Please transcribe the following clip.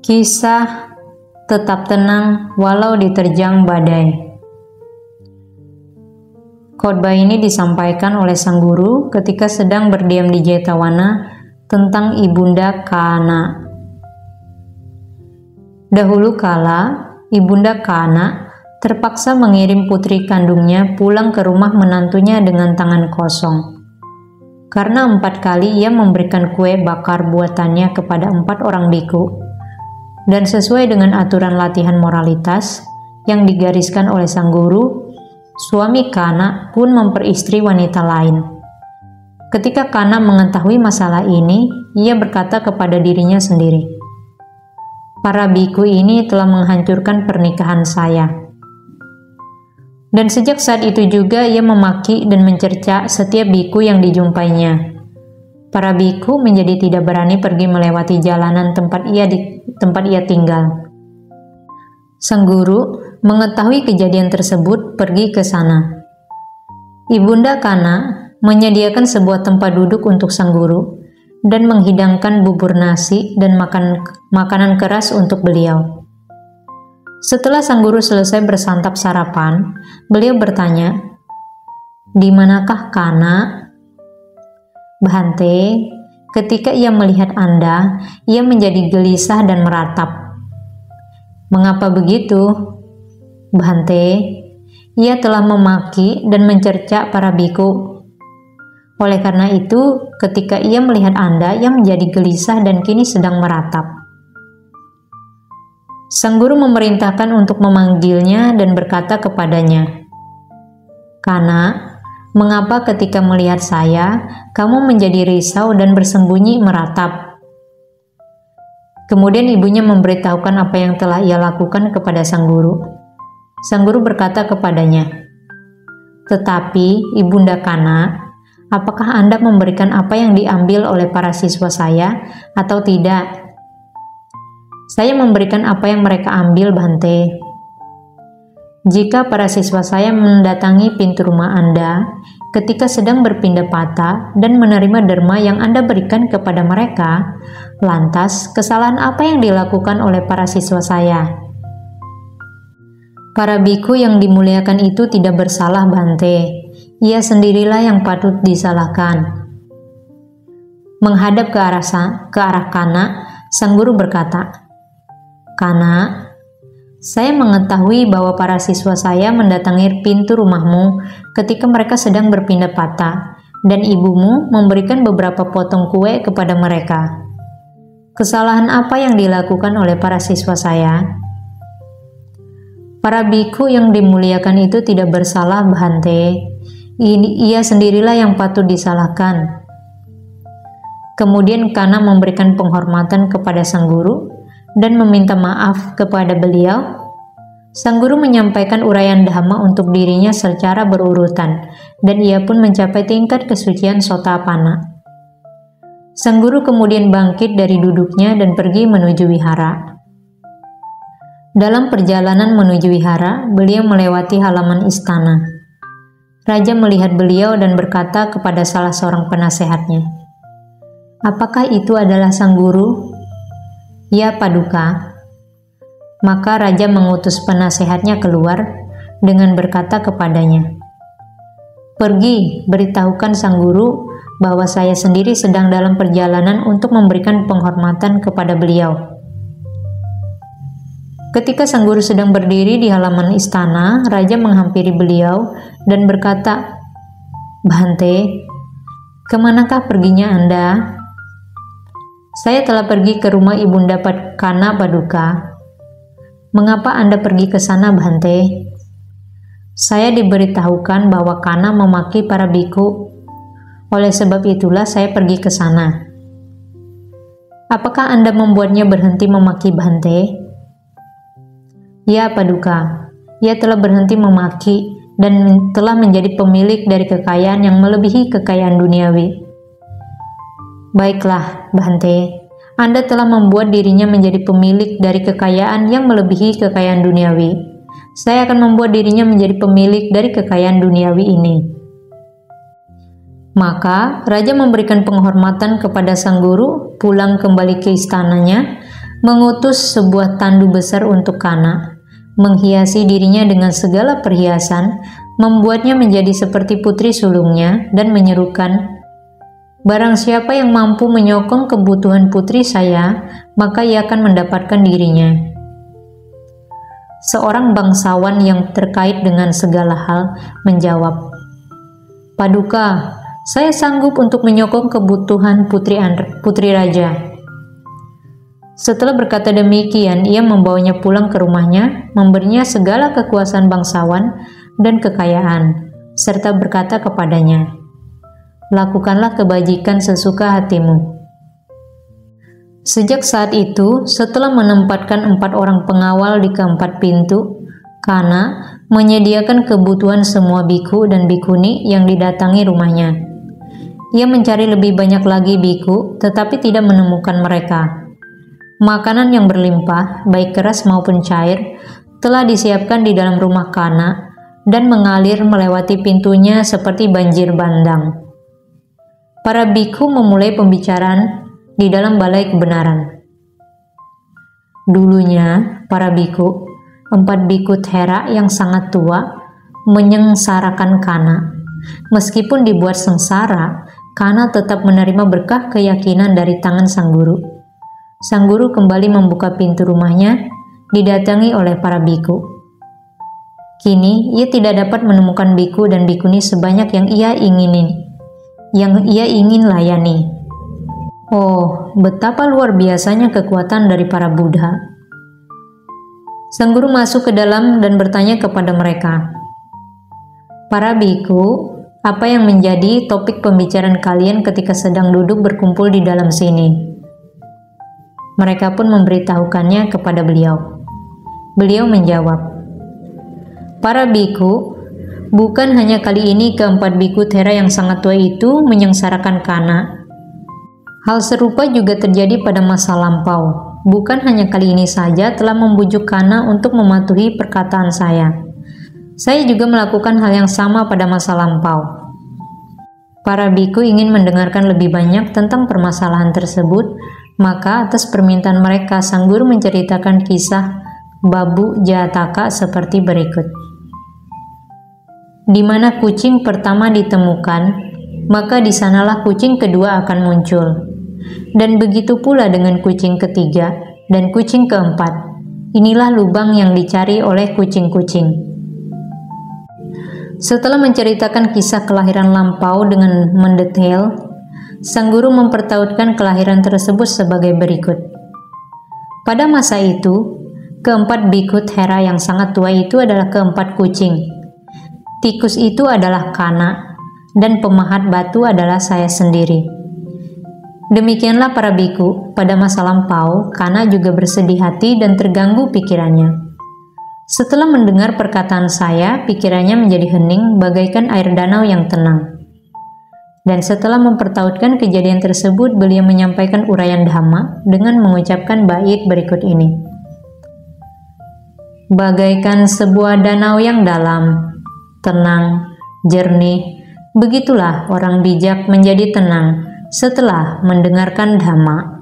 Kisah tetap tenang walau diterjang badai. Khotbah ini disampaikan oleh sang guru ketika sedang berdiam di Jetawana tentang Ibunda Kana. Dahulu kala, Ibunda Kana terpaksa mengirim putri kandungnya pulang ke rumah menantunya dengan tangan kosong. Karena 4 kali ia memberikan kue bakar buatannya kepada 4 orang biku. Dan sesuai dengan aturan latihan moralitas yang digariskan oleh sang guru, suami Kana pun memperistri wanita lain. Ketika Kana mengetahui masalah ini, ia berkata kepada dirinya sendiri, "Para biku ini telah menghancurkan pernikahan saya." Dan sejak saat itu juga ia memaki dan mencerca setiap biku yang dijumpainya. Para biku menjadi tidak berani pergi melewati jalanan tempat ia tinggal. Sang guru mengetahui kejadian tersebut pergi ke sana. Ibunda Kana menyediakan sebuah tempat duduk untuk sang guru dan menghidangkan bubur nasi dan makanan keras untuk beliau. Setelah sang guru selesai bersantap sarapan, beliau bertanya, "Di manakah Kana?" "Bhante, ketika ia melihat Anda, ia menjadi gelisah dan meratap." "Mengapa begitu?" "Bhante, ia telah memaki dan mencerca para biku. Oleh karena itu, ketika ia melihat Anda, ia menjadi gelisah dan kini sedang meratap." Sang guru memerintahkan untuk memanggilnya dan berkata kepadanya, "Kana, mengapa ketika melihat saya, kamu menjadi risau dan bersembunyi meratap?" Kemudian ibunya memberitahukan apa yang telah ia lakukan kepada sang guru. Sang guru berkata kepadanya, "Tetapi, Ibunda Kana, apakah Anda memberikan apa yang diambil oleh para siswa saya atau tidak?" "Saya memberikan apa yang mereka ambil, Bhante." "Jika para siswa saya mendatangi pintu rumah Anda ketika sedang berpindah patah dan menerima derma yang Anda berikan kepada mereka, lantas kesalahan apa yang dilakukan oleh para siswa saya?" "Para biku yang dimuliakan itu tidak bersalah, Bhante. Ia sendirilah yang patut disalahkan." Menghadap ke arah Kana, sang guru berkata, "Kana, saya mengetahui bahwa para siswa saya mendatangi pintu rumahmu ketika mereka sedang berpindah patah, dan ibumu memberikan beberapa potong kue kepada mereka. Kesalahan apa yang dilakukan oleh para siswa saya?" "Para biku yang dimuliakan itu tidak bersalah, Bhante. Ia sendirilah yang patut disalahkan." Kemudian Kana memberikan penghormatan kepada sang guru dan meminta maaf kepada beliau. Sang guru menyampaikan uraian dhamma untuk dirinya secara berurutan, dan ia pun mencapai tingkat kesucian Sotapanna. Sang guru kemudian bangkit dari duduknya dan pergi menuju wihara. Dalam perjalanan menuju wihara, beliau melewati halaman istana. Raja melihat beliau dan berkata kepada salah seorang penasehatnya, "Apakah itu adalah sang guru?" "Ya, Paduka." Maka raja mengutus penasehatnya keluar dengan berkata kepadanya, "Pergi, beritahukan sang guru bahwa saya sendiri sedang dalam perjalanan untuk memberikan penghormatan kepada beliau." Ketika sang guru sedang berdiri di halaman istana, raja menghampiri beliau dan berkata, "Bhante, kemanakah perginya Anda?" "Saya telah pergi ke rumah Ibunda Kana, Paduka." "Mengapa Anda pergi ke sana, Bhante?" "Saya diberitahukan bahwa Kana memaki para biku. Oleh sebab itulah saya pergi ke sana." "Apakah Anda membuatnya berhenti memaki, Bhante?" "Ya, Paduka. Ia telah berhenti memaki dan telah menjadi pemilik dari kekayaan yang melebihi kekayaan duniawi." "Baiklah, Bhante. Anda telah membuat dirinya menjadi pemilik dari kekayaan yang melebihi kekayaan duniawi. Saya akan membuat dirinya menjadi pemilik dari kekayaan duniawi ini." Maka raja memberikan penghormatan kepada sang guru, pulang kembali ke istananya, mengutus sebuah tandu besar untuk Kana, menghiasi dirinya dengan segala perhiasan, membuatnya menjadi seperti putri sulungnya, dan menyerukan, "Barang siapa yang mampu menyokong kebutuhan putri saya, maka ia akan mendapatkan dirinya." Seorang bangsawan yang terkait dengan segala hal menjawab, "Paduka, saya sanggup untuk menyokong kebutuhan putri raja." Setelah berkata demikian, ia membawanya pulang ke rumahnya, memberinya segala kekuasaan bangsawan dan kekayaan, serta berkata kepadanya, "Lakukanlah kebajikan sesuka hatimu." Sejak saat itu, setelah menempatkan 4 orang pengawal di keempat pintu, Kana menyediakan kebutuhan semua biku dan bikuni yang didatangi rumahnya. Ia mencari lebih banyak lagi biku, tetapi tidak menemukan mereka. Makanan yang berlimpah, baik keras maupun cair, telah disiapkan di dalam rumah Kana dan mengalir melewati pintunya seperti banjir bandang. Para biku memulai pembicaraan di dalam balai kebenaran. Dulunya, para biku, 4 biku Thera yang sangat tua, menyengsarakan Kana. Meskipun dibuat sengsara, Kana tetap menerima berkah keyakinan dari tangan sang guru. Sang guru kembali membuka pintu rumahnya, didatangi oleh para biku. Kini, ia tidak dapat menemukan biku dan bikuni sebanyak yang ia ingin layani. Oh, betapa luar biasanya kekuatan dari para Buddha. Sang guru masuk ke dalam dan bertanya kepada mereka, "Para biku, apa yang menjadi topik pembicaraan kalian ketika sedang duduk berkumpul di dalam sini?" Mereka pun memberitahukannya kepada beliau. Beliau menjawab, "Para biku, bukan hanya kali ini keempat biku Thera yang sangat tua itu menyengsarakan Kana. Hal serupa juga terjadi pada masa lampau. Bukan hanya kali ini saja telah membujuk Kana untuk mematuhi perkataan saya. Saya juga melakukan hal yang sama pada masa lampau." Para biku ingin mendengarkan lebih banyak tentang permasalahan tersebut, maka atas permintaan mereka, sang guru menceritakan kisah Babu Jataka seperti berikut. Di mana kucing pertama ditemukan, maka di sanalah kucing kedua akan muncul. Dan begitu pula dengan kucing ketiga dan kucing keempat. Inilah lubang yang dicari oleh kucing-kucing. Setelah menceritakan kisah kelahiran lampau dengan mendetail, sang guru mempertautkan kelahiran tersebut sebagai berikut. Pada masa itu, keempat biku Thera yang sangat tua itu adalah keempat kucing. Tikus itu adalah Kana, dan pemahat batu adalah saya sendiri. Demikianlah para biku, pada masa lampau, Kana juga bersedih hati dan terganggu pikirannya. Setelah mendengar perkataan saya, pikirannya menjadi hening bagaikan air danau yang tenang. Dan setelah mempertautkan kejadian tersebut, beliau menyampaikan uraian Dhamma dengan mengucapkan bait berikut ini. Bagaikan sebuah danau yang dalam, tenang, jernih, begitulah orang bijak menjadi tenang setelah mendengarkan Dhamma.